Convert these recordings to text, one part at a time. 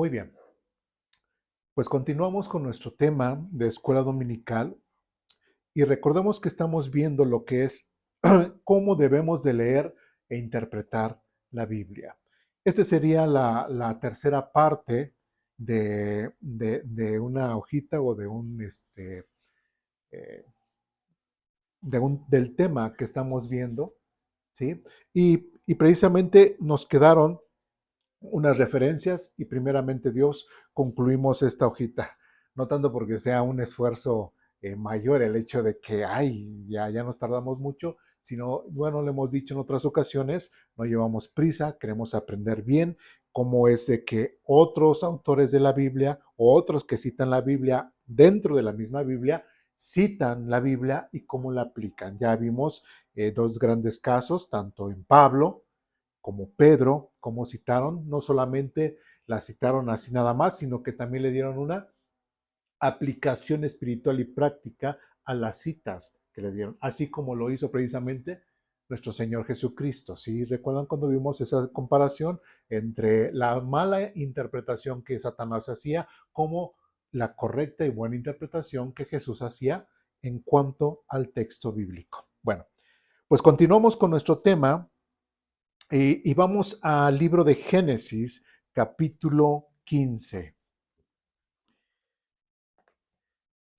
Muy bien, pues continuamos con nuestro tema de escuela dominical y recordemos que estamos viendo lo que es cómo debemos de leer e interpretar la Biblia. Esta sería la tercera parte de una hojita o eh, del tema que estamos viendo, ¿sí? Y precisamente nos quedaron unas referencias y primeramente Dios concluimos esta hojita, no tanto porque sea un esfuerzo mayor el hecho de que, ay, ya nos tardamos mucho, sino, bueno, le hemos dicho en otras ocasiones, no llevamos prisa, queremos aprender bien cómo es de que otros autores de la Biblia o otros que citan la Biblia dentro de la misma Biblia, citan la Biblia y cómo la aplican. Ya vimos dos grandes casos, tanto en Pablo, como Pedro, como citaron, no solamente la citaron así nada más, sino que también le dieron una aplicación espiritual y práctica a las citas que le dieron, así como lo hizo precisamente nuestro Señor Jesucristo. ¿Sí? ¿Recuerdan cuando vimos esa comparación entre la mala interpretación que Satanás hacía como la correcta y buena interpretación que Jesús hacía en cuanto al texto bíblico? Bueno, pues continuamos con nuestro tema y vamos al libro de Génesis, capítulo 15.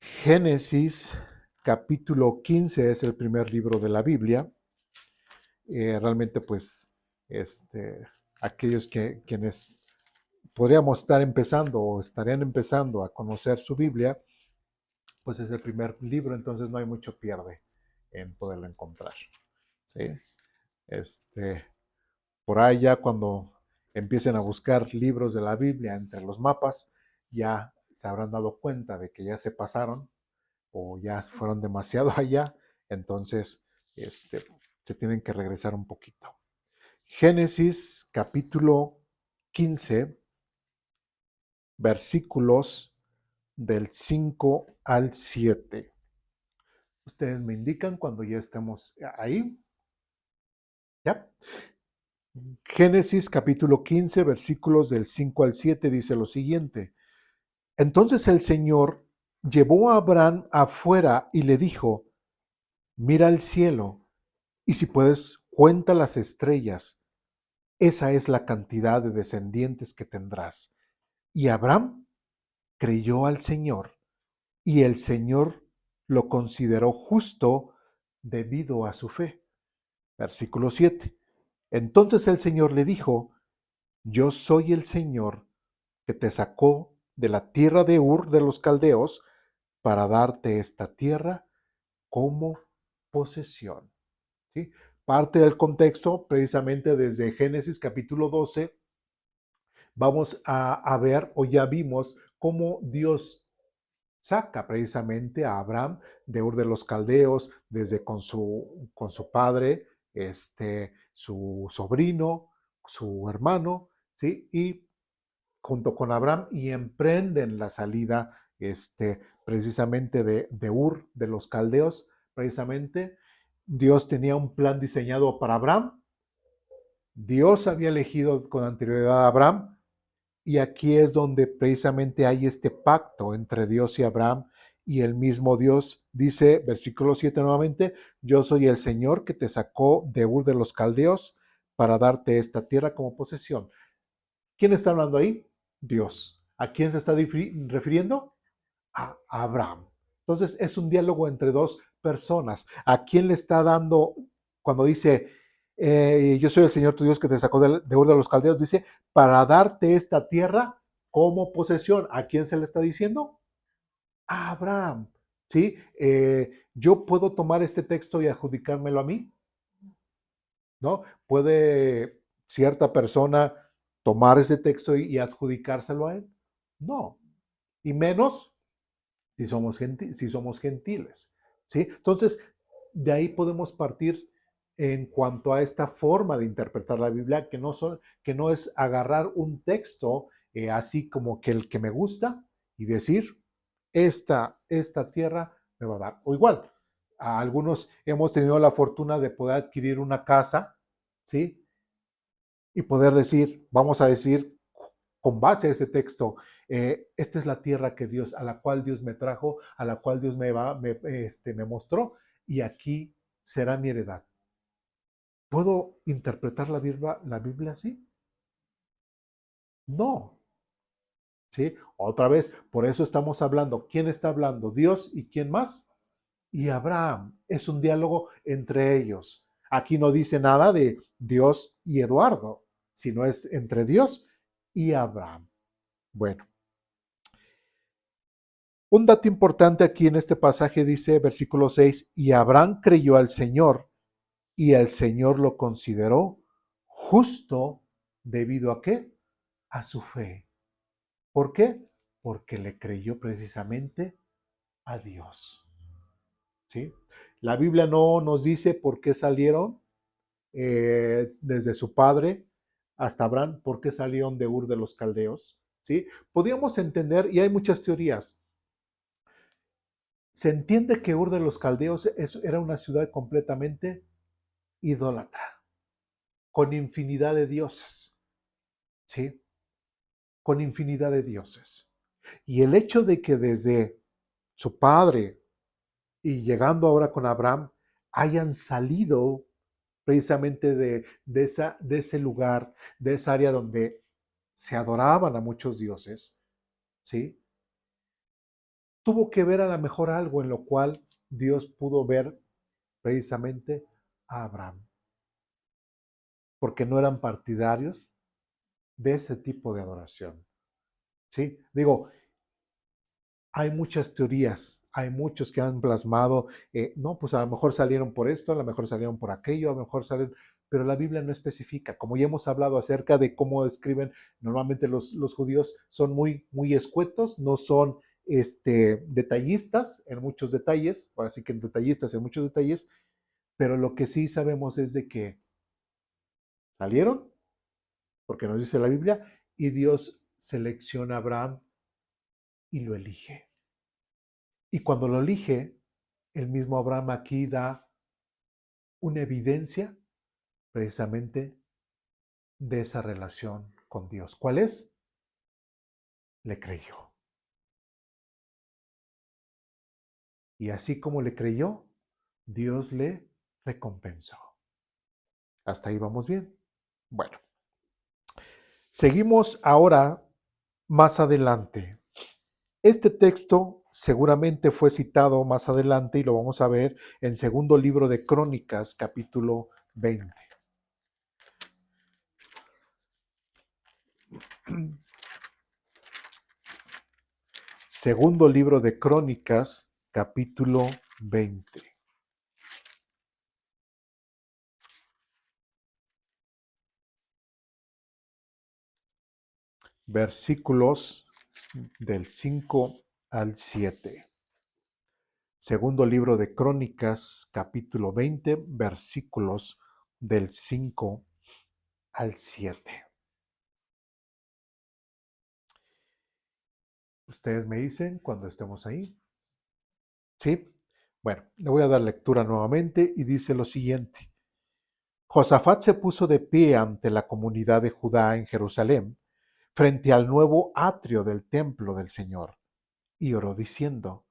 Génesis, capítulo 15 es el primer libro de la Biblia. Realmente, pues, aquellos quienes podríamos estar empezando o estarían empezando a conocer su Biblia, pues es el primer libro, entonces no hay mucho pierde en poderlo encontrar. ¿Sí? Este, Por ahí ya cuando empiecen a buscar libros de la Biblia entre los mapas, ya se habrán dado cuenta de que ya se pasaron o ya fueron demasiado allá, entonces se tienen que regresar un poquito. Génesis capítulo 15, versículos del 5 al 7. Ustedes me indican cuando ya estemos ahí. ¿Ya? Génesis capítulo 15, versículos del 5 al 7 dice lo siguiente. Entonces el Señor llevó a Abraham afuera y le dijo, mira al cielo y si puedes, cuenta las estrellas. Esa es la cantidad de descendientes que tendrás. Y Abraham creyó al Señor y el Señor lo consideró justo debido a su fe. Versículo 7. Entonces el Señor le dijo, yo soy el Señor que te sacó de la tierra de Ur de los Caldeos para darte esta tierra como posesión. ¿Sí? Parte del contexto, precisamente desde Génesis capítulo 12, vamos a ver o ya vimos cómo Dios saca precisamente a Abraham de Ur de los Caldeos, desde con su padre, su sobrino, su hermano, ¿sí? Y junto con Abraham y emprenden la salida precisamente de Ur, de los Caldeos, precisamente. Dios tenía un plan diseñado para Abraham. Dios había elegido con anterioridad a Abraham y aquí es donde precisamente hay este pacto entre Dios y Abraham y el mismo Dios dice, versículo 7 nuevamente, yo soy el Señor que te sacó de Ur de los Caldeos para darte esta tierra como posesión. ¿Quién está hablando ahí? Dios. ¿A quién se está refiriendo? A Abraham. Entonces es un diálogo entre dos personas. ¿A quién le está dando cuando dice, yo soy el Señor tu Dios que te sacó de Ur de los Caldeos? Dice, para darte esta tierra como posesión. ¿A quién se le está diciendo? A Abraham. ¿Sí? Yo puedo tomar este texto y adjudicármelo a mí, ¿no? ¿Puede cierta persona tomar ese texto y adjudicárselo a él? No. Y menos si somos gentiles. ¿Sí? Entonces, de ahí podemos partir en cuanto a esta forma de interpretar la Biblia, que no es agarrar un texto así como que el que me gusta y decir, esta tierra me va a dar. O igual, a algunos hemos tenido la fortuna de poder adquirir una casa, ¿sí? Y poder decir, vamos a decir, con base a ese texto, esta es la tierra que Dios, a la cual Dios me trajo, a la cual Dios me mostró, y aquí será mi heredad. ¿Puedo interpretar la Biblia así? No. ¿Sí? Otra vez, por eso estamos hablando. ¿Quién está hablando? Dios y quién más? Y Abraham. Es un diálogo entre ellos. Aquí no dice nada de Dios y Eduardo, sino es entre Dios y Abraham. Bueno, un dato importante aquí en este pasaje dice, versículo 6, y Abraham creyó al Señor y el Señor lo consideró justo debido a qué? A su fe. ¿Por qué? Porque le creyó precisamente a Dios. ¿Sí? La Biblia no nos dice por qué salieron desde su padre hasta Abraham, por qué salieron de Ur de los Caldeos. ¿Sí? Podríamos entender, y hay muchas teorías, se entiende que Ur de los Caldeos era una ciudad completamente idólatra, con infinidad de dioses, ¿sí? Con infinidad de dioses. Y el hecho de que desde su padre y llegando ahora con Abraham hayan salido precisamente de ese lugar, de esa área donde se adoraban a muchos dioses, ¿sí? Tuvo que ver a lo mejor algo en lo cual Dios pudo ver precisamente a Abraham, porque no eran partidarios de ese tipo de adoración. ¿Sí? Digo, hay muchas teorías, hay muchos que han plasmado, no, pues a lo mejor salieron por esto, a lo mejor salieron por aquello, a lo mejor salieron, pero la Biblia no especifica. Como ya hemos hablado acerca de cómo escriben, normalmente los judíos son muy, muy escuetos, no son detallistas en muchos detalles, ahora sí que detallistas en muchos detalles, pero lo que sí sabemos es de que salieron, porque nos dice la Biblia, y Dios selecciona a Abraham y lo elige. Y cuando lo elige, el mismo Abraham aquí da una evidencia precisamente de esa relación con Dios. ¿Cuál es? Le creyó. Y así como le creyó, Dios le recompensó. Hasta ahí vamos bien. Bueno, seguimos ahora más adelante. Este texto seguramente fue citado más adelante y lo vamos a ver en segundo libro de Crónicas, capítulo 20. Segundo libro de Crónicas, capítulo 20. Versículos del 5 al 7. Segundo libro de Crónicas, capítulo 20, versículos del 5 al 7. Ustedes me dicen cuando estemos ahí. ¿Sí? Bueno, le voy a dar lectura nuevamente y dice lo siguiente. Josafat se puso de pie ante la comunidad de Judá en Jerusalén, frente al nuevo atrio del templo del Señor, y oró diciendo,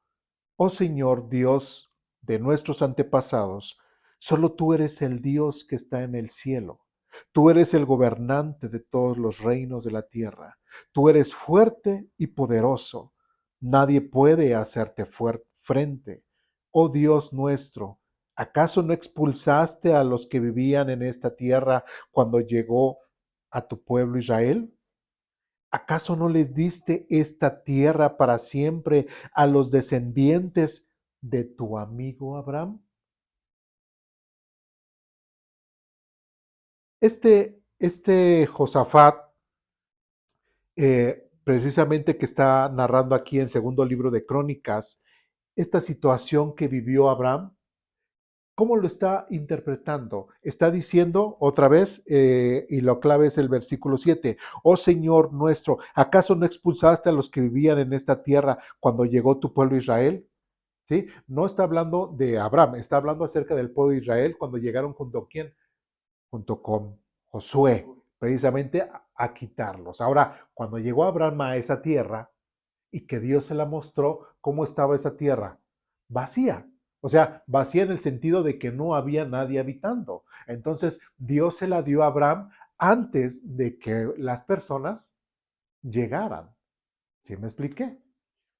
oh Señor Dios de nuestros antepasados, solo tú eres el Dios que está en el cielo. Tú eres el gobernante de todos los reinos de la tierra. Tú eres fuerte y poderoso. Nadie puede hacerte frente. Oh Dios nuestro, ¿acaso no expulsaste a los que vivían en esta tierra cuando llegó a tu pueblo Israel? ¿Acaso no les diste esta tierra para siempre a los descendientes de tu amigo Abraham? Este Josafat, precisamente que está narrando aquí en segundo libro de Crónicas, esta situación que vivió Abraham, ¿cómo lo está interpretando? Está diciendo otra vez, y lo clave es el versículo 7, oh Señor nuestro, ¿acaso no expulsaste a los que vivían en esta tierra cuando llegó tu pueblo Israel? ¿Sí? No está hablando de Abraham, está hablando acerca del pueblo de Israel cuando llegaron junto a quién, junto con Josué, precisamente a quitarlos. Ahora, cuando llegó Abraham a esa tierra y que Dios se la mostró, ¿cómo estaba esa tierra? Vacía. O sea, vacía en el sentido de que no había nadie habitando. Entonces, Dios se la dio a Abraham antes de que las personas llegaran. ¿Sí me expliqué?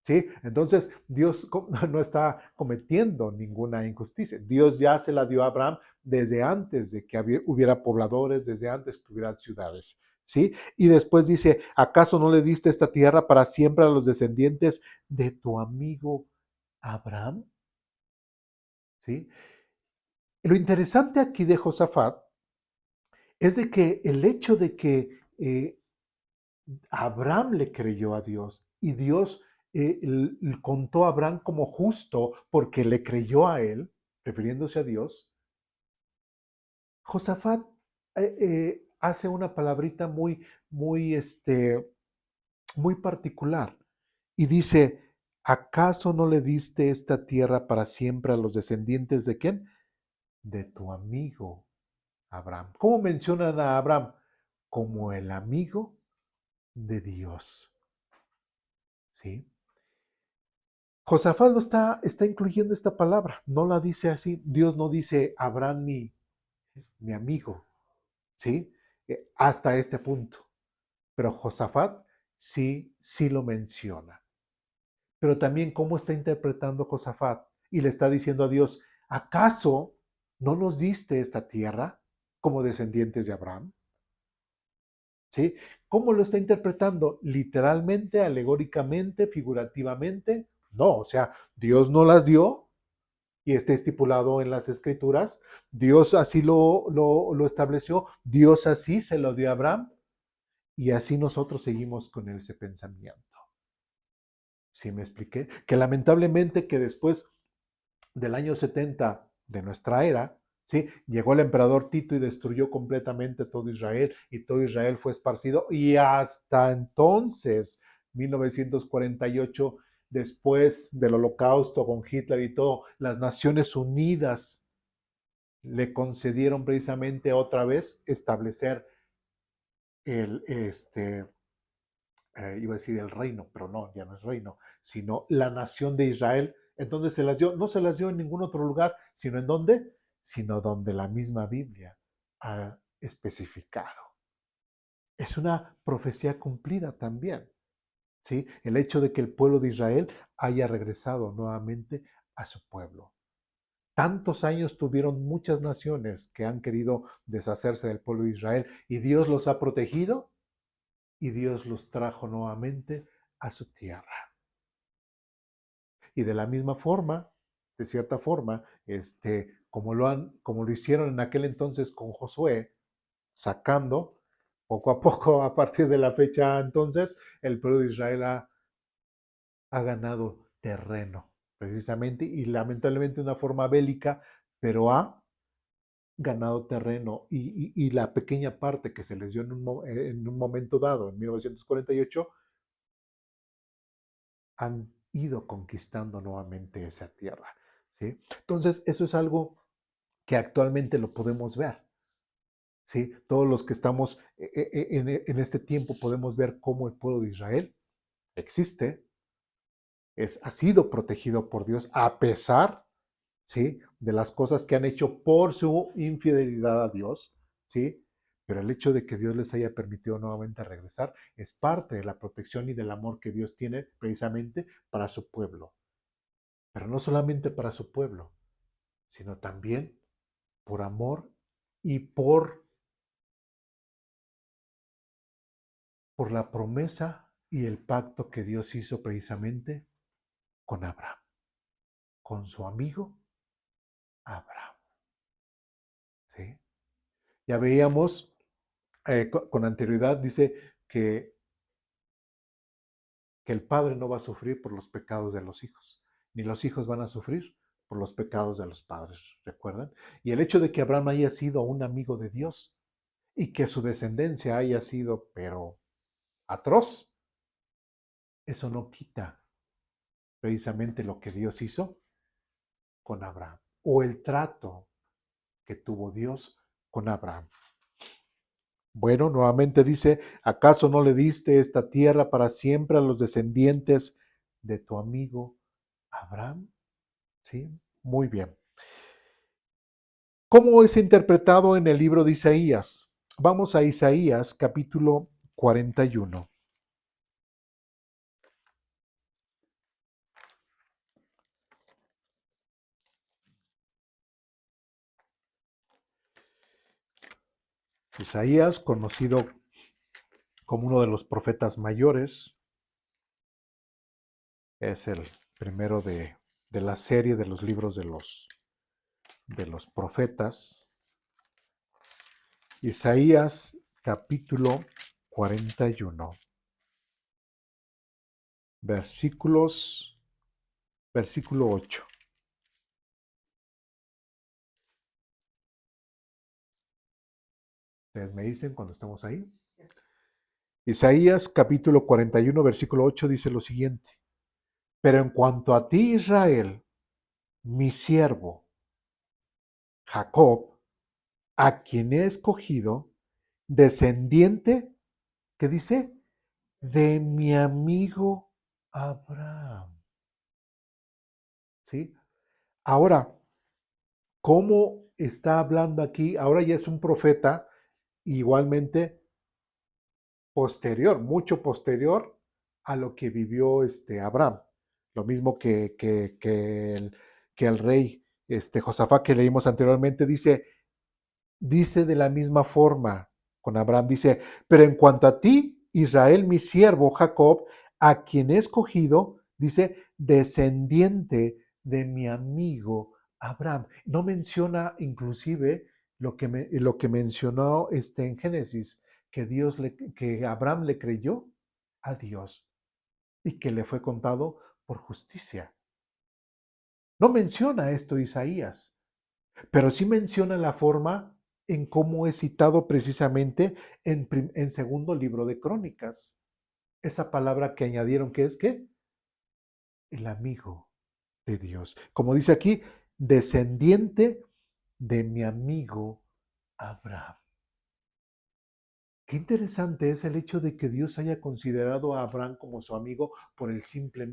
¿Sí? Entonces, Dios no está cometiendo ninguna injusticia. Dios ya se la dio a Abraham desde antes de que hubiera pobladores, desde antes que hubiera ciudades. ¿Sí? Y después dice, ¿acaso no le diste esta tierra para siempre a los descendientes de tu amigo Abraham? ¿Sí? Lo interesante aquí de Josafat es de que el hecho de que Abraham le creyó a Dios y Dios contó a Abraham como justo porque le creyó a él, refiriéndose a Dios. Josafat hace una palabrita muy particular y dice, ¿acaso no le diste esta tierra para siempre a los descendientes de quién? De tu amigo Abraham. ¿Cómo mencionan a Abraham? Como el amigo de Dios. ¿Sí? Josafat no está incluyendo esta palabra, no la dice así. Dios no dice Abraham mi amigo, ¿sí? Hasta este punto. Pero Josafat sí lo menciona. Pero también cómo está interpretando Josafat y le está diciendo a Dios, ¿acaso no nos diste esta tierra como descendientes de Abraham? ¿Sí? ¿Cómo lo está interpretando? ¿Literalmente, alegóricamente, figurativamente? No, o sea, Dios no las dio y está estipulado en las escrituras. Dios así lo estableció, Dios así se lo dio a Abraham y así nosotros seguimos con ese pensamiento. ¿Sí me expliqué? Que lamentablemente que después del año 70 de nuestra era, ¿sí? Llegó el emperador Tito y destruyó completamente todo Israel y todo Israel fue esparcido y hasta entonces, 1948, después del holocausto con Hitler y todo, las Naciones Unidas le concedieron precisamente otra vez establecer el, iba a decir el reino, pero no, ya no es reino, sino la nación de Israel. Entonces se las dio, no se las dio en ningún otro lugar, sino en dónde, sino donde la misma Biblia ha especificado. Es una profecía cumplida también, ¿sí? El hecho de que el pueblo de Israel haya regresado nuevamente a su pueblo. Tantos años tuvieron muchas naciones que han querido deshacerse del pueblo de Israel y Dios los ha protegido y Dios los trajo nuevamente a su tierra. Y de la misma forma, de cierta forma, como lo hicieron en aquel entonces con Josué, sacando poco a poco, a partir de la fecha entonces, el pueblo de Israel ha ganado terreno, precisamente, y lamentablemente de una forma bélica, pero ha ganado terreno y la pequeña parte que se les dio en un momento dado, en 1948, han ido conquistando nuevamente esa tierra. ¿Sí? Entonces, eso es algo que actualmente lo podemos ver. ¿Sí? Todos los que estamos en este tiempo podemos ver cómo el pueblo de Israel existe, ha sido protegido por Dios a pesar, ¿sí? De las cosas que han hecho por su infidelidad a Dios, ¿sí? Pero el hecho de que Dios les haya permitido nuevamente regresar es parte de la protección y del amor que Dios tiene precisamente para su pueblo. Pero no solamente para su pueblo, sino también por amor y por la promesa y el pacto que Dios hizo precisamente con Abraham, con su amigo Abraham. ¿Sí? Ya veíamos con anterioridad, dice que el padre no va a sufrir por los pecados de los hijos, ni los hijos van a sufrir por los pecados de los padres, ¿recuerdan? Y el hecho de que Abraham haya sido un amigo de Dios y que su descendencia haya sido, pero atroz, eso no quita precisamente lo que Dios hizo con Abraham o el trato que tuvo Dios con Abraham. Bueno, nuevamente dice, ¿acaso no le diste esta tierra para siempre a los descendientes de tu amigo Abraham? Sí, muy bien. ¿Cómo es interpretado en el libro de Isaías? Vamos a Isaías capítulo 41. Isaías, conocido como uno de los profetas mayores, es el primero de la serie de los libros de los profetas. Isaías capítulo 41, versículo 8. Ustedes me dicen cuando estamos ahí. Isaías capítulo 41, versículo 8 dice lo siguiente. Pero en cuanto a ti, Israel, mi siervo, Jacob, a quien he escogido, descendiente, ¿qué dice? De mi amigo Abraham. ¿Sí? Ahora, ¿cómo está hablando aquí? Ahora ya es un profeta igualmente posterior, mucho posterior a lo que vivió Abraham. Lo mismo que el rey Josafat que leímos anteriormente, dice de la misma forma con Abraham, dice, pero en cuanto a ti, Israel, mi siervo Jacob, a quien he escogido, dice, descendiente de mi amigo Abraham. No menciona inclusive lo que mencionó en Génesis, que Abraham le creyó a Dios y que le fue contado por justicia. No menciona esto Isaías, pero sí menciona la forma en cómo es citado precisamente en segundo libro de Crónicas. Esa palabra que añadieron que es ¿qué? El amigo de Dios. Como dice aquí, descendiente de mi amigo Abraham. Qué interesante es el hecho de que Dios haya considerado a Abraham como su amigo por el simple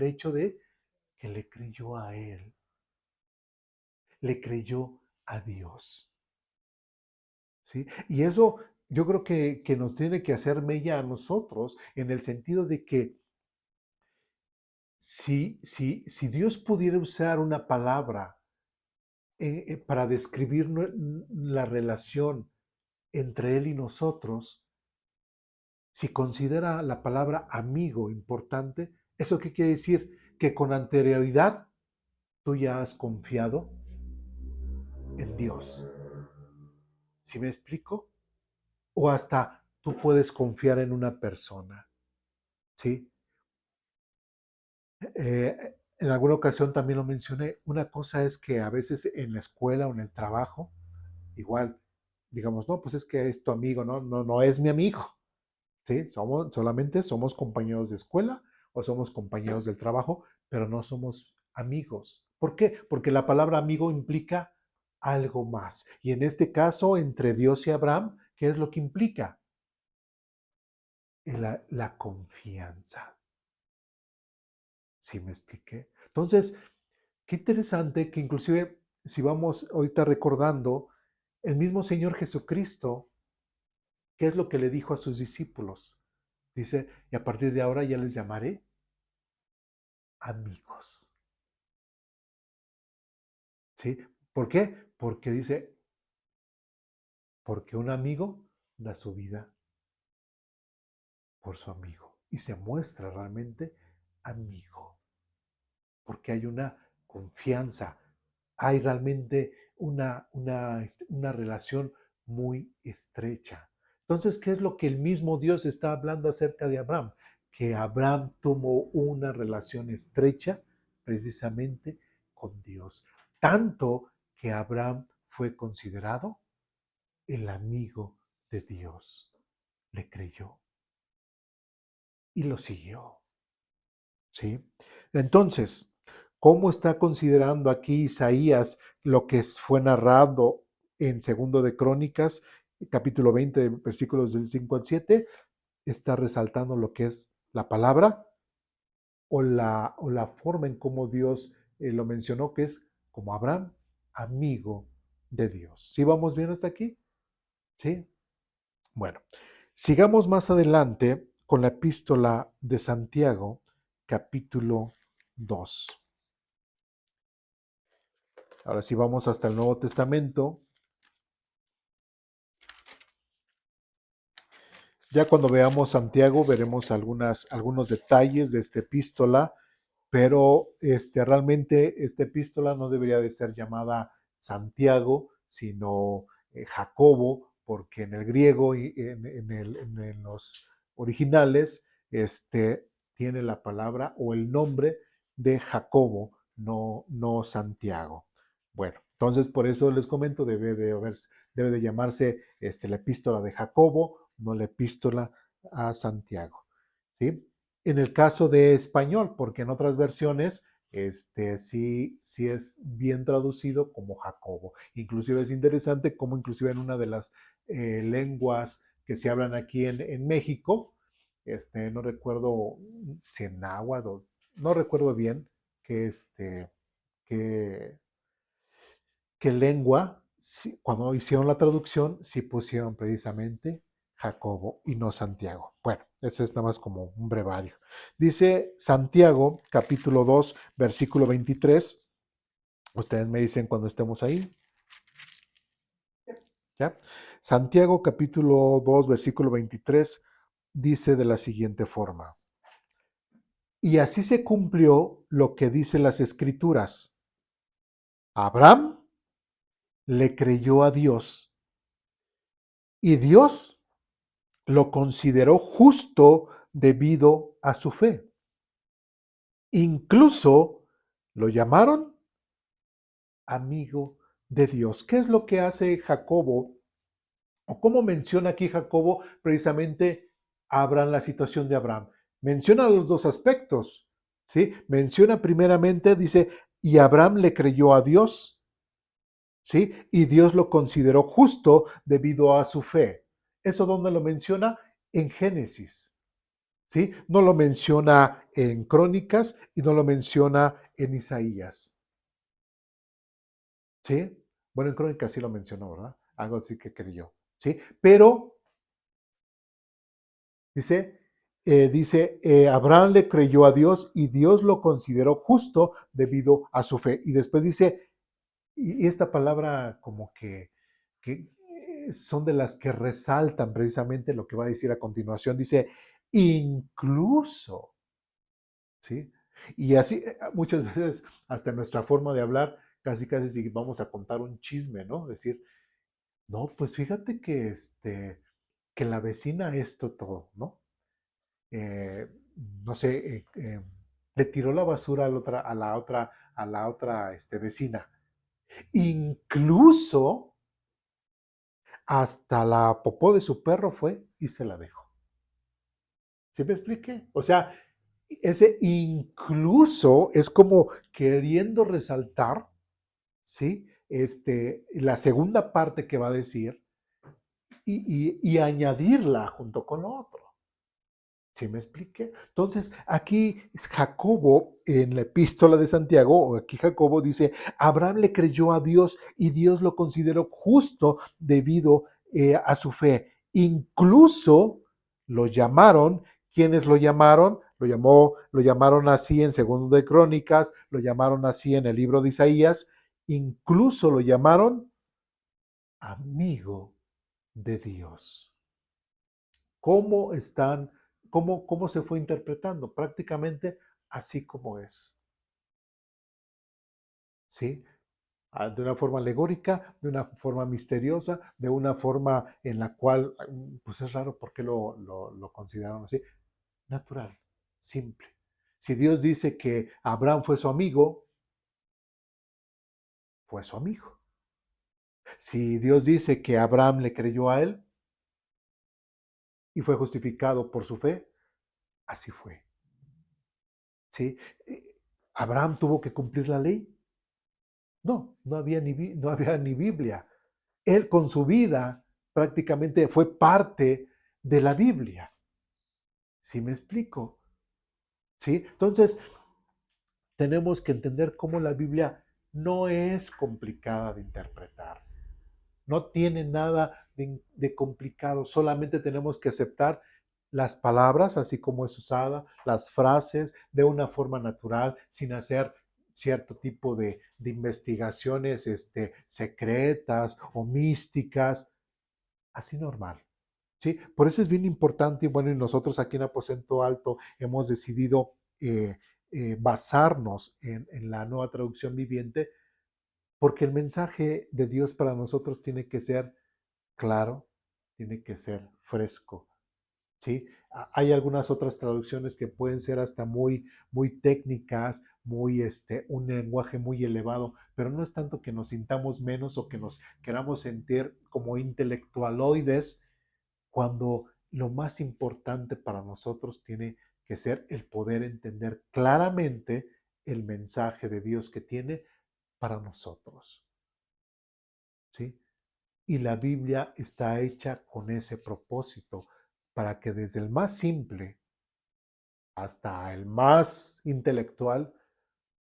hecho de que le creyó a él, le creyó a Dios. ¿Sí? Y eso yo creo que nos tiene que hacer mella a nosotros en el sentido de que si Dios pudiera usar una palabra para describir la relación entre Él y nosotros, si considera la palabra amigo importante, ¿eso qué quiere decir? Que con anterioridad tú ya has confiado en Dios. ¿Sí me explico? O hasta tú puedes confiar en una persona. ¿Sí? En alguna ocasión también lo mencioné. Una cosa es que a veces en la escuela o en el trabajo, igual, digamos, no, pues es que es tu amigo, no, no, no es mi amigo. ¿Sí? Solamente somos compañeros de escuela o somos compañeros del trabajo, pero no somos amigos. ¿Por qué? Porque la palabra amigo implica algo más. Y en este caso, entre Dios y Abraham, ¿qué es lo que implica? La confianza. ¿Sí me expliqué? Entonces, qué interesante que inclusive si vamos ahorita recordando, el mismo Señor Jesucristo, ¿qué es lo que le dijo a sus discípulos? Dice, y a partir de ahora ya les llamaré amigos. ¿Sí? ¿Por qué? Porque dice, porque un amigo da su vida por su amigo y se muestra realmente amigo, porque hay una confianza, hay realmente una relación muy estrecha. Entonces, ¿qué es lo que el mismo Dios está hablando acerca de Abraham? Que Abraham tomó una relación estrecha precisamente con Dios. Tanto que Abraham fue considerado el amigo de Dios. Le creyó y lo siguió. ¿Sí? Entonces, ¿cómo está considerando aquí Isaías lo que fue narrado en Segundo de Crónicas capítulo 20, versículos del 5 al 7, está resaltando lo que es la palabra o la forma en cómo Dios lo mencionó, que es como Abraham, amigo de Dios. ¿Sí vamos bien hasta aquí? Sí. Bueno, sigamos más adelante con la epístola de Santiago, capítulo 2. Ahora sí vamos hasta el Nuevo Testamento. Ya cuando veamos Santiago veremos algunos detalles de esta epístola, pero realmente esta epístola no debería de ser llamada Santiago, sino Jacobo, porque en el griego y en los originales tiene la palabra o el nombre de Jacobo, no Santiago. Bueno, entonces por eso les comento, debe de llamarse la epístola de Jacobo, no la epístola a Santiago. ¿Sí? En el caso de español, porque en otras versiones sí es bien traducido como Jacobo. Inclusive es interesante como inclusive en una de las lenguas que se hablan aquí en México, no recuerdo si en náhuatl, no recuerdo bien que que, qué lengua, cuando hicieron la traducción, sí pusieron precisamente Jacobo y no Santiago. Bueno, ese es nada más como un brevario. Dice Santiago, capítulo 2, versículo 23. Ustedes me dicen cuando estemos ahí. ¿Ya? Santiago, capítulo 2, versículo 23, dice de la siguiente forma. Y así se cumplió lo que dicen las escrituras. Abraham le creyó a Dios y Dios lo consideró justo debido a su fe. Incluso lo llamaron amigo de Dios. ¿Qué es lo que hace Jacobo? ¿O cómo menciona aquí Jacobo precisamente a Abraham, la situación de Abraham? Menciona los dos aspectos, ¿sí? Menciona primeramente, dice, y Abraham le creyó a Dios, ¿sí? Y Dios lo consideró justo debido a su fe. ¿Eso dónde lo menciona? En Génesis. ¿Sí? No lo menciona en Crónicas y no lo menciona en Isaías. ¿Sí? Bueno, en Crónicas sí lo mencionó, ¿verdad? Algo así que creyó. ¿Sí? Pero Abraham le creyó a Dios y Dios lo consideró justo debido a su fe. Y después dice, y esta palabra como que son de las que resaltan precisamente lo que va a decir a continuación. Dice, incluso. ¿Sí? Y así muchas veces hasta nuestra forma de hablar, casi casi si vamos a contar un chisme, ¿no? Decir, no, pues fíjate que la vecina esto todo, ¿no? Eh, no sé, le tiró la basura a la otra vecina. Incluso hasta la popó de su perro fue y se la dejó. ¿Sí me expliqué? O sea, ese incluso es como queriendo resaltar, ¿sí? La segunda parte que va a decir y añadirla junto con lo otro. ¿Sí me expliqué? Entonces, aquí Jacobo, en la epístola de Santiago, o aquí Jacobo dice, Abraham le creyó a Dios y Dios lo consideró justo debido a su fe. Incluso lo llamaron, ¿quiénes lo llamaron? Lo llamaron así en Segundo de Crónicas, lo llamaron así en el libro de Isaías, incluso lo llamaron amigo de Dios. ¿Cómo están? ¿Cómo se fue interpretando? Prácticamente así como es. ¿Sí? De una forma alegórica, de una forma misteriosa, de una forma en la cual, pues es raro por qué lo consideraron así. Natural, simple. Si Dios dice que Abraham fue su amigo, fue su amigo. Si Dios dice que Abraham le creyó a él y fue justificado por su fe, así fue. ¿Sí? ¿Abraham tuvo que cumplir la ley? No, no había ni Biblia. Él con su vida prácticamente fue parte de la Biblia. ¿Sí me explico? ¿Sí? Entonces, tenemos que entender cómo la Biblia no es complicada de interpretar. No tiene nada de complicado, solamente tenemos que aceptar las palabras, así como es usada, las frases, de una forma natural, sin hacer cierto tipo de investigaciones secretas o místicas, así normal. ¿Sí? Por eso es bien importante, y bueno, y nosotros aquí en Aposento Alto hemos decidido basarnos en la nueva traducción viviente, porque el mensaje de Dios para nosotros tiene que ser claro, tiene que ser fresco, ¿sí? Hay algunas otras traducciones que pueden ser hasta muy técnicas, un lenguaje muy elevado, pero no es tanto que nos sintamos menos o que nos queramos sentir como intelectualoides, cuando lo más importante para nosotros tiene que ser el poder entender claramente el mensaje de Dios que tiene para nosotros, ¿sí? Y la Biblia está hecha con ese propósito, para que desde el más simple hasta el más intelectual,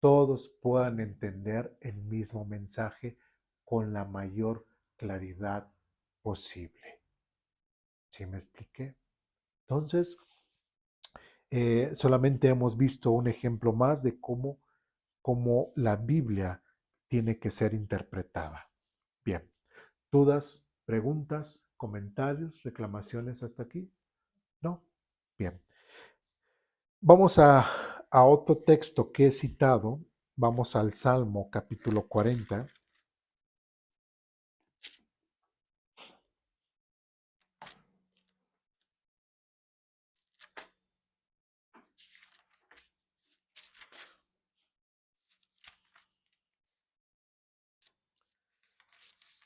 todos puedan entender el mismo mensaje con la mayor claridad posible. ¿Sí me expliqué? Entonces, solamente hemos visto un ejemplo más de cómo la Biblia tiene que ser interpretada. Bien, ¿dudas, preguntas, comentarios, reclamaciones hasta aquí? ¿No? Bien. Vamos a otro texto que he citado. Vamos al Salmo capítulo 40.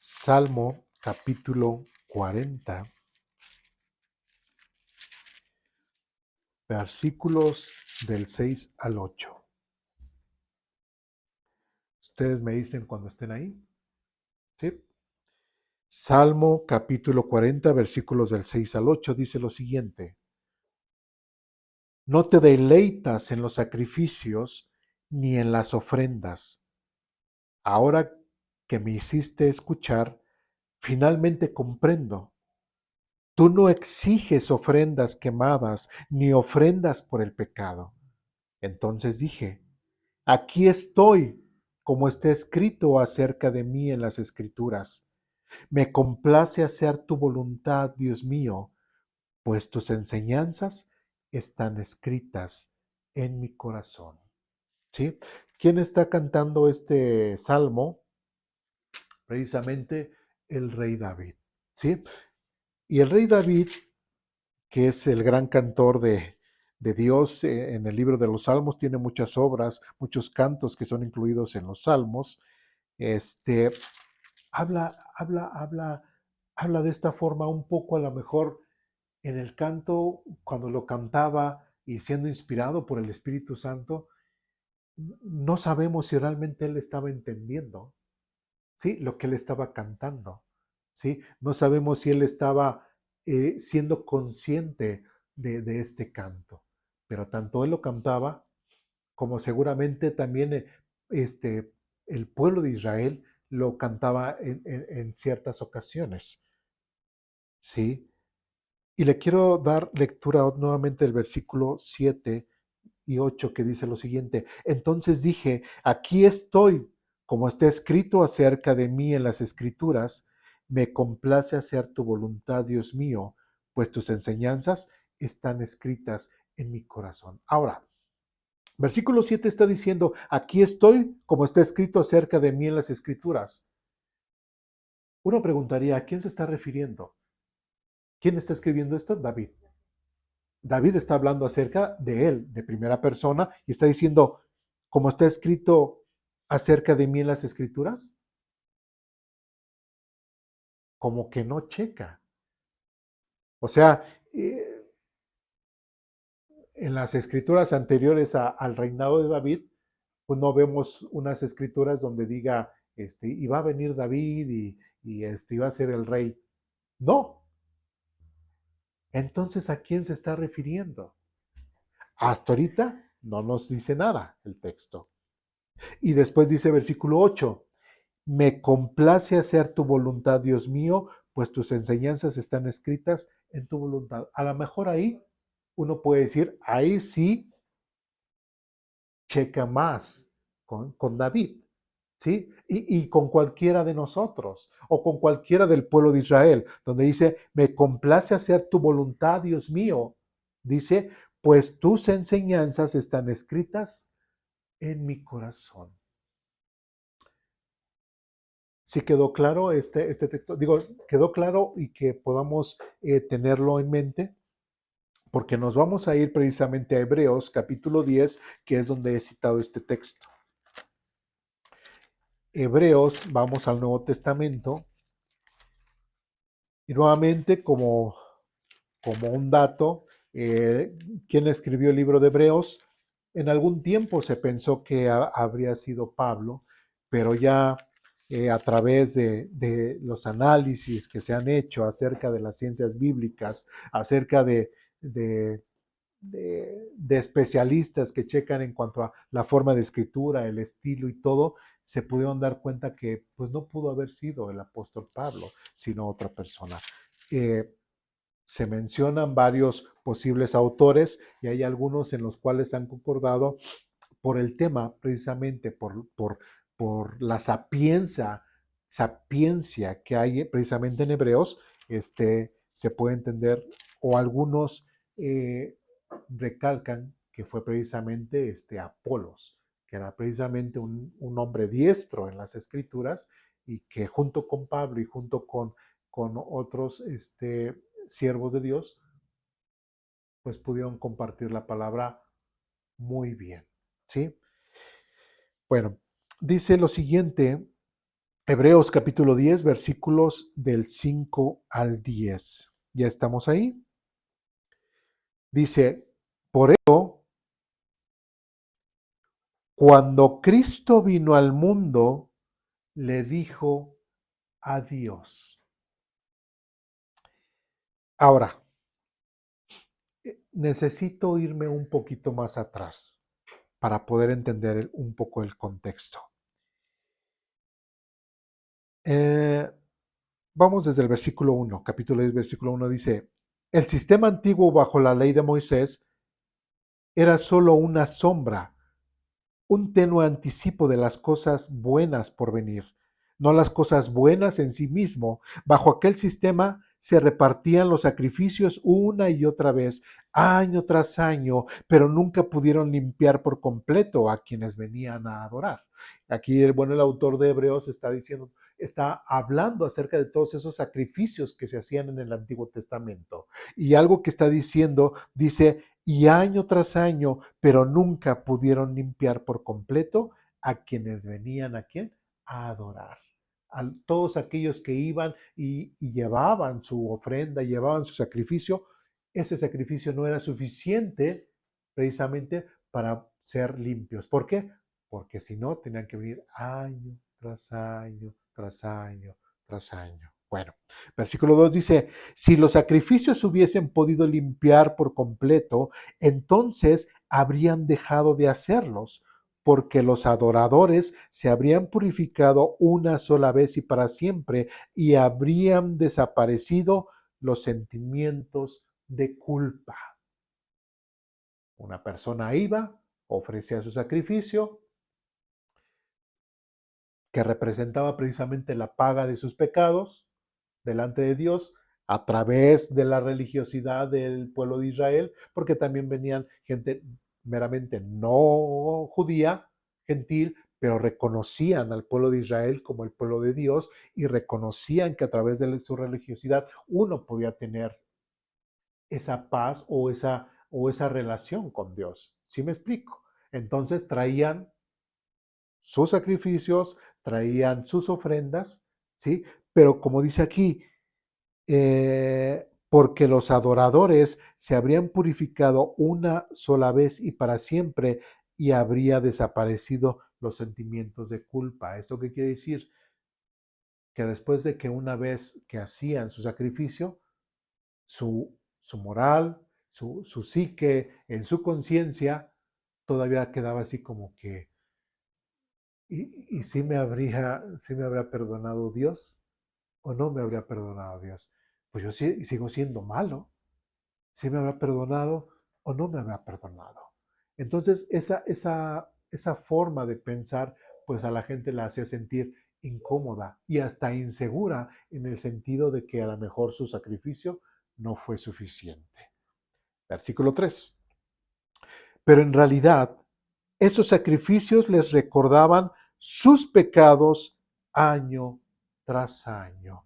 Salmo capítulo 40, versículos del 6 al 8. Ustedes me dicen cuando estén ahí. ¿Sí? Salmo capítulo 40, versículos del 6 al 8 dice lo siguiente: No te deleitas en los sacrificios ni en las ofrendas. Ahora que me hiciste escuchar, finalmente comprendo. Tú no exiges ofrendas quemadas ni ofrendas por el pecado. Entonces dije, aquí estoy, como está escrito acerca de mí en las Escrituras. Me complace hacer tu voluntad, Dios mío, pues tus enseñanzas están escritas en mi corazón. ¿Sí? ¿Quién está cantando este salmo? Precisamente el rey David. ¿Sí? Y el rey David, que es el gran cantor de Dios en el libro de los Salmos, tiene muchas obras, muchos cantos que son incluidos en los Salmos. Este, habla de esta forma un poco, a lo mejor en el canto, cuando lo cantaba y siendo inspirado por el Espíritu Santo, no sabemos si realmente él estaba entendiendo, ¿sí? Lo que él estaba cantando, ¿sí? No sabemos si él estaba siendo consciente de este canto, pero tanto él lo cantaba como seguramente también el pueblo de Israel lo cantaba en ciertas ocasiones, ¿sí? Y le quiero dar lectura nuevamente del versículo 7 y 8 que dice lo siguiente: Entonces dije, aquí estoy, como está escrito acerca de mí en las Escrituras, me complace hacer tu voluntad, Dios mío, pues tus enseñanzas están escritas en mi corazón. Ahora, versículo 7 está diciendo, aquí estoy, como está escrito acerca de mí en las Escrituras. Uno preguntaría, ¿a quién se está refiriendo? ¿Quién está escribiendo esto? David. David está hablando acerca de él, de primera persona, y está diciendo, como está escrito acerca de mí en las Escrituras, como que no checa. O sea, en las escrituras anteriores al reinado de David, pues no vemos unas escrituras donde diga, iba a venir David y iba a ser el rey. No. Entonces, ¿a quién se está refiriendo? Hasta ahorita no nos dice nada el texto. Y después dice versículo 8, me complace hacer tu voluntad, Dios mío, pues tus enseñanzas están escritas en tu voluntad. A lo mejor ahí uno puede decir, ahí sí checa más con David, ¿sí? Y con cualquiera de nosotros o con cualquiera del pueblo de Israel, donde dice, me complace hacer tu voluntad, Dios mío. Dice, pues tus enseñanzas están escritas en mi corazón. ¿Sí quedó claro este texto? Digo, quedó claro y que podamos tenerlo en mente, porque nos vamos a ir precisamente a Hebreos capítulo 10, que es donde he citado este texto. Hebreos, vamos al Nuevo Testamento, y nuevamente como un dato, ¿quién escribió el libro de Hebreos? En algún tiempo se pensó que habría sido Pablo, pero ya a través de los análisis que se han hecho acerca de las ciencias bíblicas, acerca de, de especialistas que checan en cuanto a la forma de escritura, el estilo y todo, se pudieron dar cuenta que pues no pudo haber sido el apóstol Pablo, sino otra persona. Se mencionan varios posibles autores y hay algunos en los cuales han concordado por el tema, precisamente por la sapiencia que hay precisamente en Hebreos, se puede entender, o algunos eh, recalcan que fue precisamente Apolos, que era precisamente un hombre diestro en las escrituras y que junto con Pablo y junto con otros siervos de Dios, pues pudieron compartir la palabra muy bien, ¿sí? Bueno, dice lo siguiente, Hebreos capítulo 10, versículos del 5 al 10. ¿Ya estamos ahí? Dice, por eso, cuando Cristo vino al mundo, le dijo a Dios. Ahora, necesito irme un poquito más atrás para poder entender un poco el contexto. Vamos desde el versículo 1, capítulo 10, versículo 1 dice, el sistema antiguo bajo la ley de Moisés era solo una sombra, un tenue anticipo de las cosas buenas por venir, no las cosas buenas en sí mismo. Bajo aquel sistema se repartían los sacrificios una y otra vez, año tras año, pero nunca pudieron limpiar por completo a quienes venían a adorar. Aquí, el autor de Hebreos está diciendo, está hablando acerca de todos esos sacrificios que se hacían en el Antiguo Testamento. Y algo que está diciendo, dice, y año tras año, pero nunca pudieron limpiar por completo a quienes venían a quién? A adorar. A todos aquellos que iban y llevaban su ofrenda, llevaban su sacrificio, ese sacrificio no era suficiente precisamente para ser limpios. ¿Por qué? Porque si no, tenían que venir año tras año, tras año, tras año. Bueno, versículo 2 dice, si los sacrificios hubiesen podido limpiar por completo, entonces habrían dejado de hacerlos, porque los adoradores se habrían purificado una sola vez y para siempre, y habrían desaparecido los sentimientos de culpa. Una persona iba, ofrecía su sacrificio, que representaba precisamente la paga de sus pecados delante de Dios a través de la religiosidad del pueblo de Israel, porque también venían gente meramente no judía, gentil, pero reconocían al pueblo de Israel como el pueblo de Dios y reconocían que a través de su religiosidad uno podía tener esa paz o esa relación con Dios. ¿Sí me explico? Entonces traían sus sacrificios, traían sus ofrendas, ¿sí? Pero como dice aquí, porque los adoradores se habrían purificado una sola vez y para siempre y habría desaparecido los sentimientos de culpa. ¿Esto qué quiere decir? que después de que una vez que hacían su sacrificio, su moral, su psique, en su conciencia, todavía quedaba así como que, ¿y sí me habría perdonado Dios o no me habría perdonado Dios? Pues yo sí, sigo siendo malo. ¿Sí me habrá perdonado o no me habrá perdonado? Entonces, esa forma de pensar, pues a la gente la hacía sentir incómoda y hasta insegura en el sentido de que a lo mejor su sacrificio no fue suficiente. Versículo 3. Pero en realidad, esos sacrificios les recordaban sus pecados año tras año,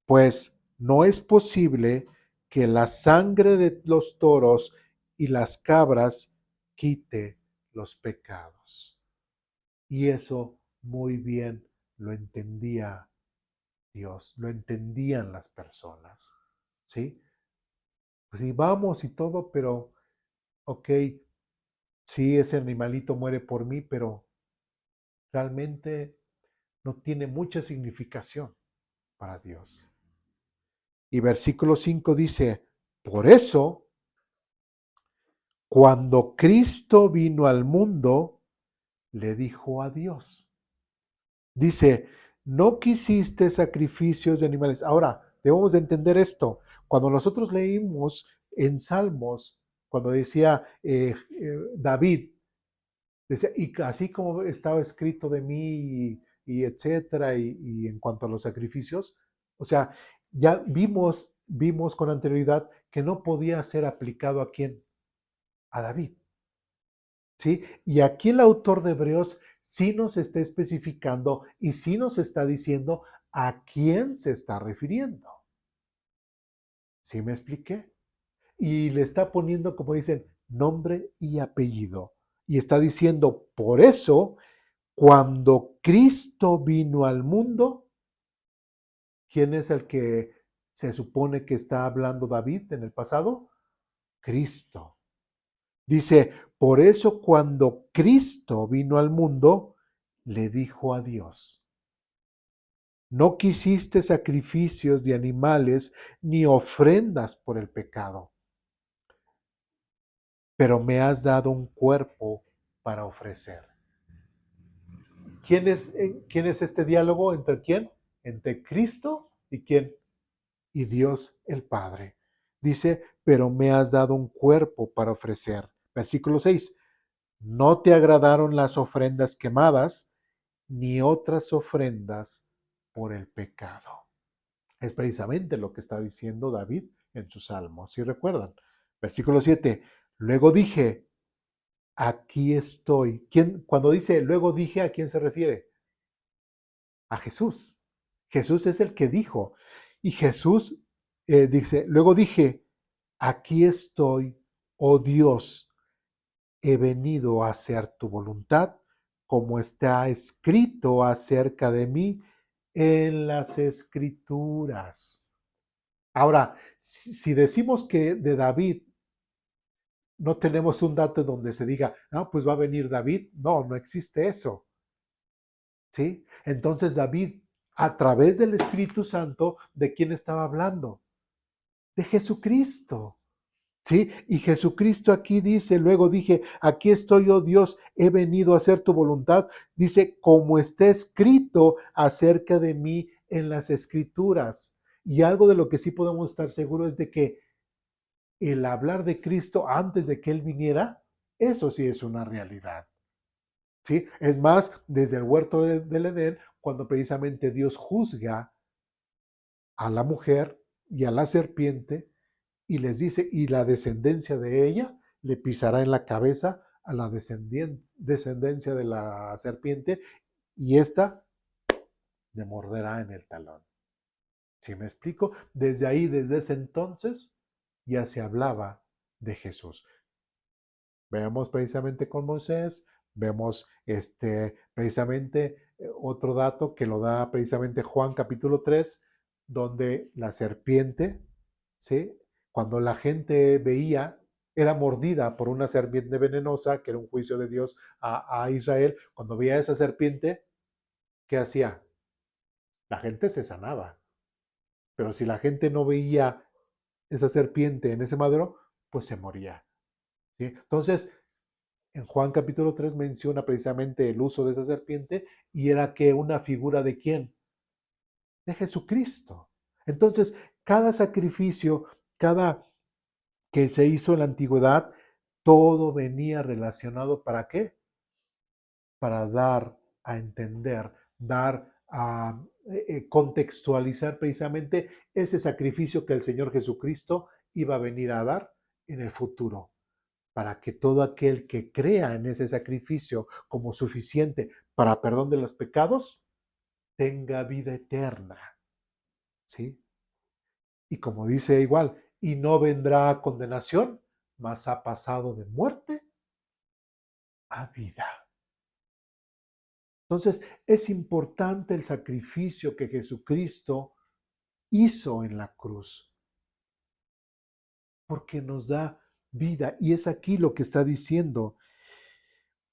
pues no es posible que la sangre de los toros y las cabras quite los pecados. Y eso muy bien lo entendía Dios, lo entendían las personas, ¿sí? Pues sí, vamos y todo, pero, ok, sí, ese animalito muere por mí, pero realmente no tiene mucha significación para Dios. Y versículo 5 dice, por eso, cuando Cristo vino al mundo, le dijo a Dios. Dice, no quisiste sacrificios de animales. Ahora, debemos de entender esto. Cuando nosotros leímos en Salmos, cuando decía David, decía, y así como estaba escrito de mí y etcétera, y en cuanto a los sacrificios, o sea, ya vimos con anterioridad que no podía ser aplicado a quién, a David. ¿Sí? Y aquí el autor de Hebreos sí nos está especificando y sí nos está diciendo a quién se está refiriendo. ¿Sí me expliqué? Y le está poniendo, como dicen, nombre y apellido. Y está diciendo, por eso, cuando Cristo vino al mundo, ¿quién es el que se supone que está hablando David en el pasado? Cristo. Dice, por eso cuando Cristo vino al mundo, le dijo a Dios, no quisiste sacrificios de animales ni ofrendas por el pecado, pero me has dado un cuerpo para ofrecer. ¿Quién es este diálogo? ¿Entre quién? Entre Cristo y quién? Y Dios el Padre. Dice, pero me has dado un cuerpo para ofrecer. Versículo 6. No te agradaron las ofrendas quemadas, ni otras ofrendas por el pecado. Es precisamente lo que está diciendo David en su salmo, si recuerdan. Versículo 7. Luego dije, aquí estoy. Cuando dice luego dije, ¿a quién se refiere? A Jesús. Jesús es el que dijo. Y Jesús dice, luego dije, aquí estoy, oh Dios, he venido a hacer tu voluntad, como está escrito acerca de mí en las escrituras. Ahora, si decimos que de David no tenemos un dato donde se diga, ah, pues va a venir David, no existe eso. ¿Sí? Entonces David, a través del Espíritu Santo, ¿de quién estaba hablando? De Jesucristo. ¿Sí? Y Jesucristo aquí dice, luego dije, aquí estoy, oh Dios, he venido a hacer tu voluntad. Dice, como está escrito acerca de mí en las escrituras. Y algo de lo que sí podemos estar seguros es de que el hablar de Cristo antes de que Él viniera, eso sí es una realidad. ¿Sí? Es más, desde el huerto del Edén, cuando precisamente Dios juzga a la mujer y a la serpiente, y les dice, y la descendencia de ella le pisará en la cabeza a la descendencia de la serpiente, y ésta le morderá en el talón. ¿Sí me explico? Desde ahí, desde ese entonces, ya se hablaba de Jesús. Vemos precisamente con Moisés, vemos precisamente otro dato que lo da precisamente Juan capítulo 3, donde la serpiente, ¿sí? Cuando la gente veía, era mordida por una serpiente venenosa, que era un juicio de Dios a Israel, cuando veía esa serpiente, ¿qué hacía? la gente se sanaba. Pero si la gente no veía esa serpiente en ese madero, pues se moría. ¿Sí? Entonces, en Juan capítulo 3 menciona precisamente el uso de esa serpiente y era que una figura de quién? De Jesucristo. Entonces, cada sacrificio, cada que se hizo en la antigüedad, todo venía relacionado ¿para qué? Para dar a entender, dar a contextualizar precisamente ese sacrificio que el Señor Jesucristo iba a venir a dar en el futuro, para que todo aquel que crea en ese sacrificio como suficiente para perdón de los pecados, tenga vida eterna, ¿sí? Y como dice igual, y no vendrá a condenación, mas ha pasado de muerte a vida. Entonces, es importante el sacrificio que Jesucristo hizo en la cruz, porque nos da vida. Y es aquí lo que está diciendo.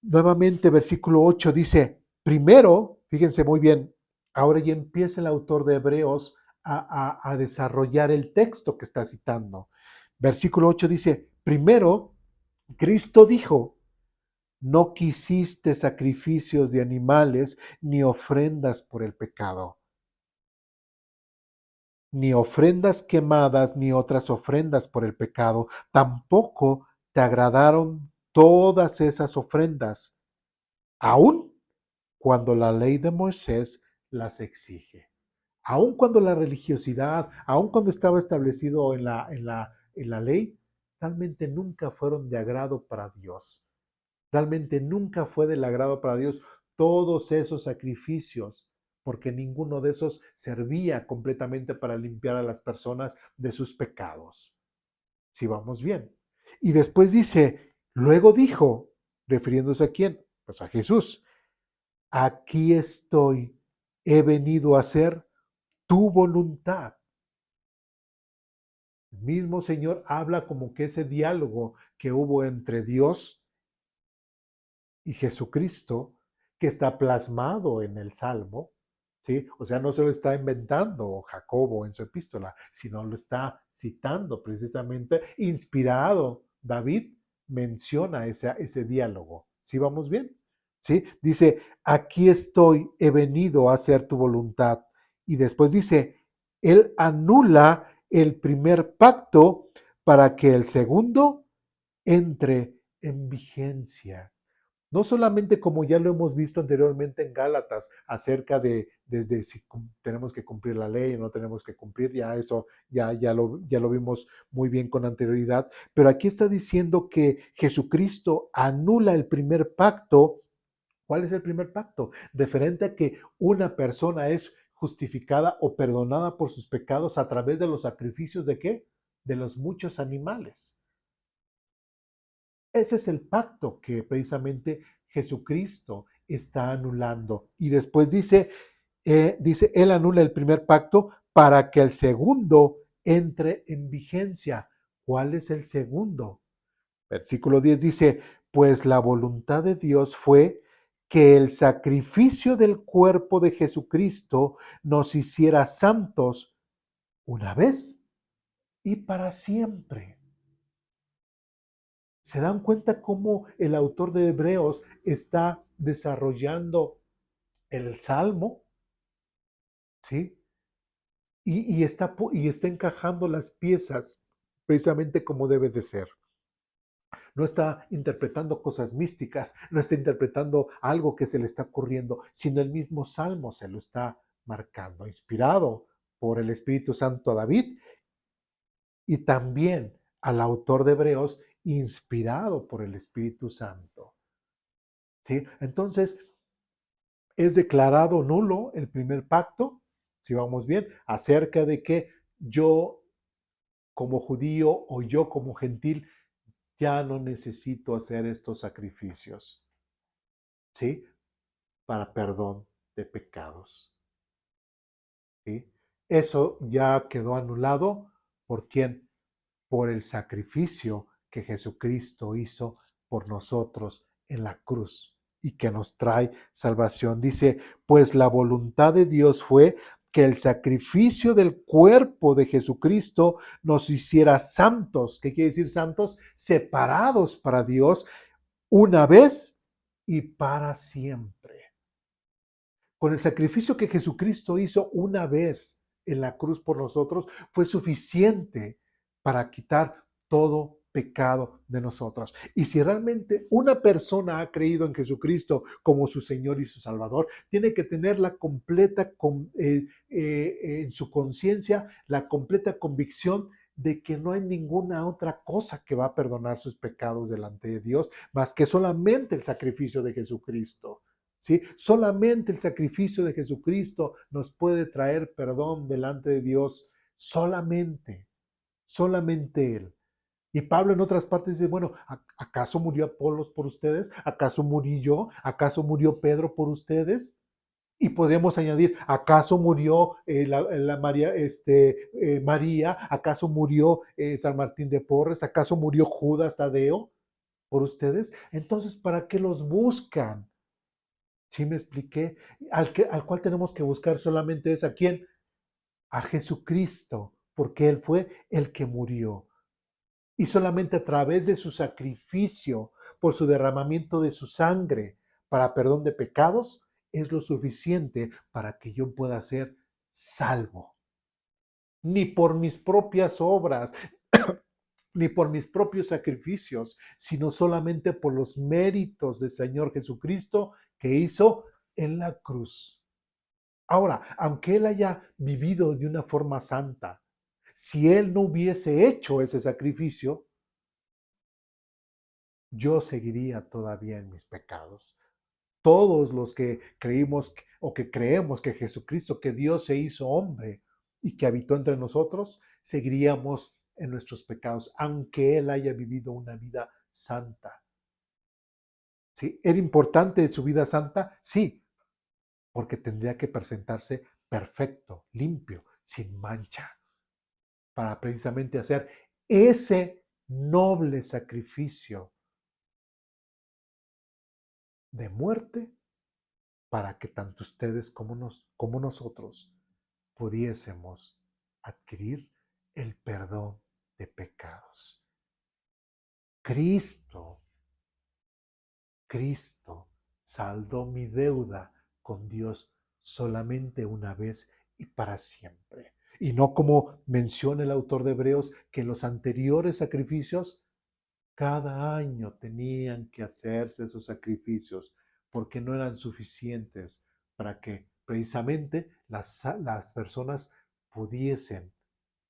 Nuevamente, versículo 8 dice, primero, fíjense muy bien, ahora ya empieza el autor de Hebreos a desarrollar el texto que está citando. Versículo 8 dice, primero, Cristo dijo, no quisiste sacrificios de animales ni ofrendas por el pecado, ni ofrendas quemadas ni otras ofrendas por el pecado. Tampoco te agradaron todas esas ofrendas, aun cuando la ley de Moisés las exige. Aun cuando la religiosidad, aun cuando estaba establecido en la ley, realmente nunca fueron de agrado para Dios. Realmente nunca fue del agrado para Dios todos esos sacrificios, porque ninguno de esos servía completamente para limpiar a las personas de sus pecados. Si vamos bien. Y después dice, luego dijo, refiriéndose a quién, pues a Jesús, aquí estoy, he venido a hacer tu voluntad. El mismo Señor habla como que ese diálogo que hubo entre Dios y Jesucristo, que está plasmado en el Salmo, ¿sí? O sea, no se lo está inventando Jacobo en su epístola, sino lo está citando precisamente, inspirado. David menciona ese diálogo. ¿Sí vamos bien? ¿Sí? Dice, aquí estoy, he venido a hacer tu voluntad. Y después dice, él anula el primer pacto para que el segundo entre en vigencia. No solamente como ya lo hemos visto anteriormente en Gálatas, acerca de desde si tenemos que cumplir la ley o no tenemos que cumplir, ya eso ya lo vimos muy bien con anterioridad, pero aquí está diciendo que Jesucristo anula el primer pacto. ¿Cuál es el primer pacto? Referente a que una persona es justificada o perdonada por sus pecados a través de los sacrificios de qué? De los muchos animales. Ese es el pacto que precisamente Jesucristo está anulando. Y después dice, Él anula el primer pacto para que el segundo entre en vigencia. ¿Cuál es el segundo? Versículo 10 dice, pues la voluntad de Dios fue que el sacrificio del cuerpo de Jesucristo nos hiciera santos una vez y para siempre. ¿Se dan cuenta cómo el autor de Hebreos está desarrollando el Salmo? ¿Sí? Y está encajando las piezas precisamente como debe de ser. No está interpretando cosas místicas, no está interpretando algo que se le está ocurriendo, sino el mismo Salmo se lo está marcando, inspirado por el Espíritu Santo a David y también al autor de Hebreos, inspirado por el Espíritu Santo. ¿Sí? Entonces, es declarado nulo el primer pacto, si vamos bien, acerca de que yo como judío o yo como gentil ya no necesito hacer estos sacrificios, ¿sí? Para perdón de pecados, ¿sí? Eso ya quedó anulado. ¿Por quién? Por el sacrificio que Jesucristo hizo por nosotros en la cruz y que nos trae salvación. Dice, pues la voluntad de Dios fue que el sacrificio del cuerpo de Jesucristo nos hiciera santos. ¿Qué quiere decir santos? Separados para Dios una vez y para siempre. Con el sacrificio que Jesucristo hizo una vez en la cruz por nosotros, fue suficiente para quitar todo pecado de nosotros. Y si realmente una persona ha creído en Jesucristo como su Señor y su Salvador, tiene que tener la completa, en su conciencia, la completa convicción de que no hay ninguna otra cosa que va a perdonar sus pecados delante de Dios, más que solamente el sacrificio de Jesucristo. ¿Sí? Solamente el sacrificio de Jesucristo nos puede traer perdón delante de Dios. Solamente Él. Y Pablo en otras partes dice, bueno, ¿acaso murió Apolos por ustedes? ¿Acaso morí yo? ¿Acaso murió Pedro por ustedes? Y podríamos añadir, ¿acaso murió María? ¿Acaso murió San Martín de Porres? ¿Acaso murió Judas Tadeo por ustedes? Entonces, ¿para qué los buscan? ¿Sí me expliqué? Al cual tenemos que buscar solamente es a quién, a Jesucristo, porque Él fue el que murió. Y solamente a través de su sacrificio, por su derramamiento de su sangre para perdón de pecados, es lo suficiente para que yo pueda ser salvo. Ni por mis propias obras, ni por mis propios sacrificios, sino solamente por los méritos del Señor Jesucristo que hizo en la cruz. Ahora, aunque Él haya vivido de una forma santa, si Él no hubiese hecho ese sacrificio, yo seguiría todavía en mis pecados. Todos los que creímos o que creemos que Jesucristo, que Dios se hizo hombre y que habitó entre nosotros, seguiríamos en nuestros pecados, aunque Él haya vivido una vida santa. ¿Sí? ¿Era importante su vida santa? Sí, porque tendría que presentarse perfecto, limpio, sin mancha, para precisamente hacer ese noble sacrificio de muerte para que tanto ustedes como nosotros pudiésemos adquirir el perdón de pecados. Cristo, Cristo saldó mi deuda con Dios solamente una vez y para siempre. Y no como menciona el autor de Hebreos, que los anteriores sacrificios cada año tenían que hacerse esos sacrificios porque no eran suficientes para que precisamente las personas pudiesen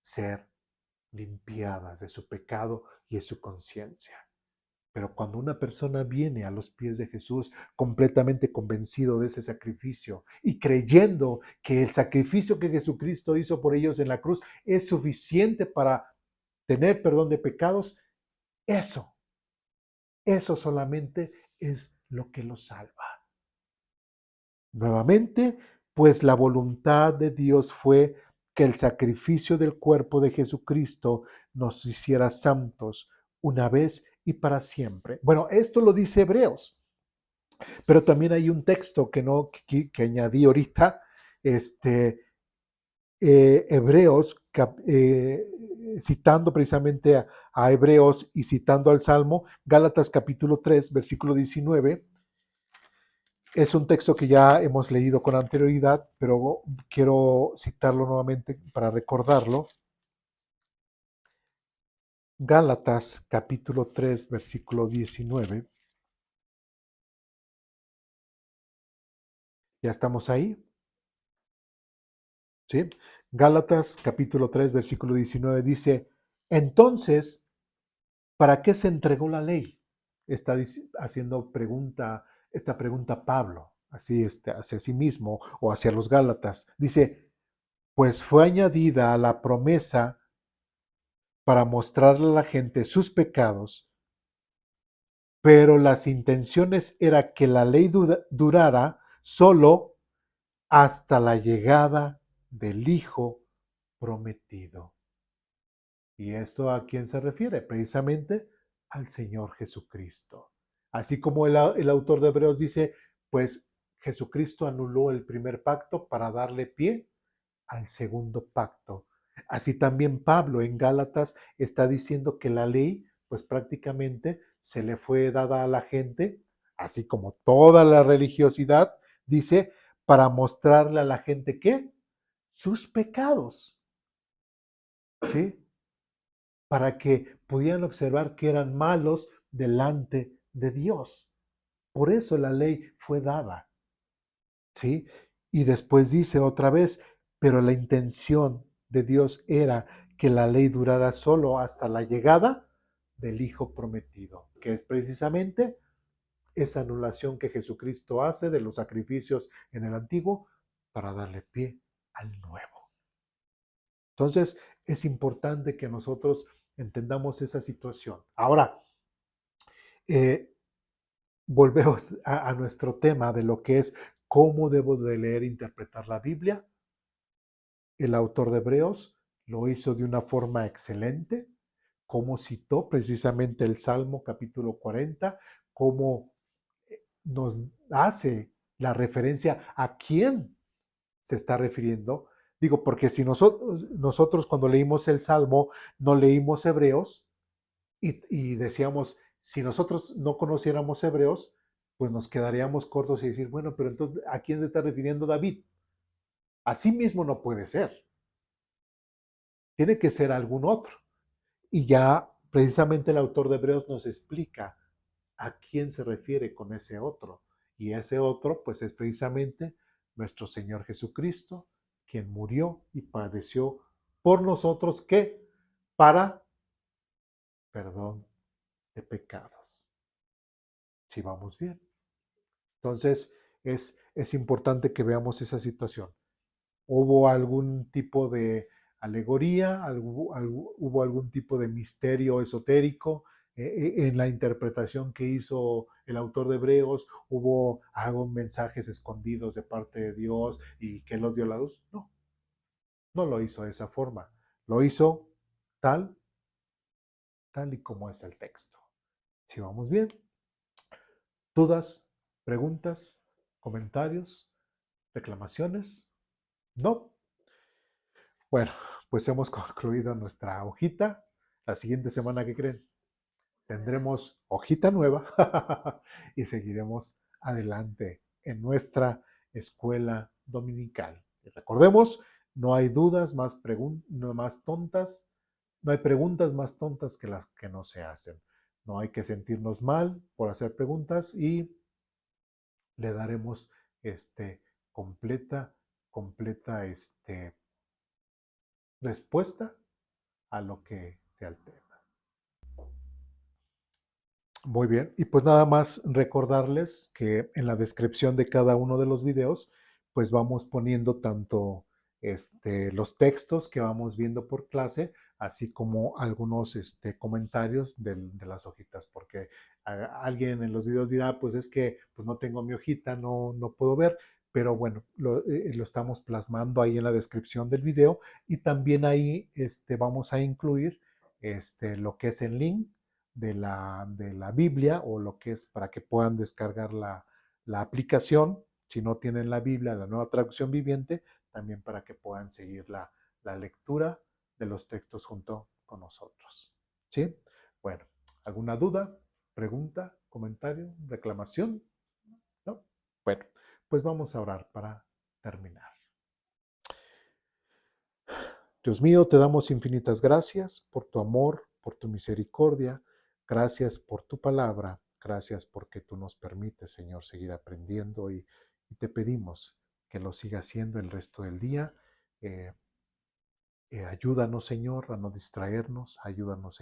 ser limpiadas de su pecado y de su conciencia. Pero cuando una persona viene a los pies de Jesús completamente convencido de ese sacrificio y creyendo que el sacrificio que Jesucristo hizo por ellos en la cruz es suficiente para tener perdón de pecados, eso solamente es lo que lo salva. Nuevamente, pues la voluntad de Dios fue que el sacrificio del cuerpo de Jesucristo nos hiciera santos una vez y para siempre. Bueno, esto lo dice Hebreos, pero también hay un texto que añadí ahorita, Hebreos, citando precisamente a Hebreos y citando al Salmo, Gálatas capítulo 3, versículo 19. Es un texto que ya hemos leído con anterioridad, pero quiero citarlo nuevamente para recordarlo. Gálatas capítulo 3, versículo 19. ¿Ya estamos ahí? ¿Sí? Gálatas capítulo 3, versículo 19 dice, entonces, ¿para qué se entregó la ley? Está haciendo esta pregunta Pablo, así hacia sí mismo o hacia los Gálatas. Dice, pues fue añadida a la promesa para mostrarle a la gente sus pecados, pero las intenciones era que la ley durara solo hasta la llegada del Hijo prometido. ¿Y esto a quién se refiere? Precisamente al Señor Jesucristo. Así como el autor de Hebreos dice, pues Jesucristo anuló el primer pacto para darle pie al segundo pacto. Así también Pablo en Gálatas está diciendo que la ley, pues prácticamente se le fue dada a la gente, así como toda la religiosidad, dice, para mostrarle a la gente que sus pecados, ¿sí? Para que pudieran observar que eran malos delante de Dios. Por eso la ley fue dada, ¿sí? Y después dice otra vez, pero la intención de Dios era que la ley durara solo hasta la llegada del Hijo prometido, que es precisamente esa anulación que Jesucristo hace de los sacrificios en el antiguo para darle pie al nuevo. Entonces, es importante que nosotros entendamos esa situación. Ahora, eh, volvemos a nuestro tema de lo que es cómo debo de leer e interpretar la Biblia. El autor de Hebreos lo hizo de una forma excelente, como citó precisamente el Salmo capítulo 40, cómo nos hace la referencia a quién se está refiriendo. Digo, porque si nosotros cuando leímos el Salmo no leímos Hebreos y decíamos, si nosotros no conociéramos Hebreos, pues nos quedaríamos cortos y decir, bueno, pero entonces, ¿a quién se está refiriendo David? Así mismo no puede ser. Tiene que ser algún otro. Y ya precisamente el autor de Hebreos nos explica a quién se refiere con ese otro. Y ese otro, pues es precisamente nuestro Señor Jesucristo, quien murió y padeció por nosotros, que para perdón de pecados. Si vamos bien. Entonces, es importante que veamos esa situación. ¿Hubo algún tipo de alegoría? ¿Hubo algún tipo de misterio esotérico en la interpretación que hizo el autor de Hebreos? ¿Hubo algo, mensajes escondidos de parte de Dios y que los dio a la luz? No, no lo hizo de esa forma. Lo hizo tal, tal y como es el texto. Si vamos bien. ¿Dudas, preguntas, comentarios, reclamaciones? No. Bueno, pues hemos concluido nuestra hojita. La siguiente semana, ¿qué creen? Tendremos hojita nueva y seguiremos adelante en nuestra escuela dominical. Y recordemos, no hay dudas no más tontas, no hay preguntas más tontas que las que no se hacen. No hay que sentirnos mal por hacer preguntas y le daremos completa, completa respuesta a lo que sea el tema. Muy bien, y pues nada más recordarles que en la descripción de cada uno de los videos, pues vamos poniendo tanto los textos que vamos viendo por clase, así como algunos comentarios de las hojitas, porque alguien en los videos dirá, pues es que pues no tengo mi hojita, no puedo ver, pero bueno, lo estamos plasmando ahí en la descripción del video y también ahí vamos a incluir lo que es el link de la Biblia o lo que es para que puedan descargar la aplicación, si no tienen la Biblia, la nueva traducción viviente, también para que puedan seguir la lectura de los textos junto con nosotros. ¿Sí? Bueno, ¿alguna duda, pregunta, comentario, reclamación? ¿No? Bueno, pues vamos a orar para terminar. Dios mío, te damos infinitas gracias por tu amor, por tu misericordia. Gracias por tu palabra. Gracias porque tú nos permites, Señor, seguir aprendiendo y te pedimos que lo siga haciendo el resto del día. Ayúdanos, Señor, a no distraernos. Ayúdanos,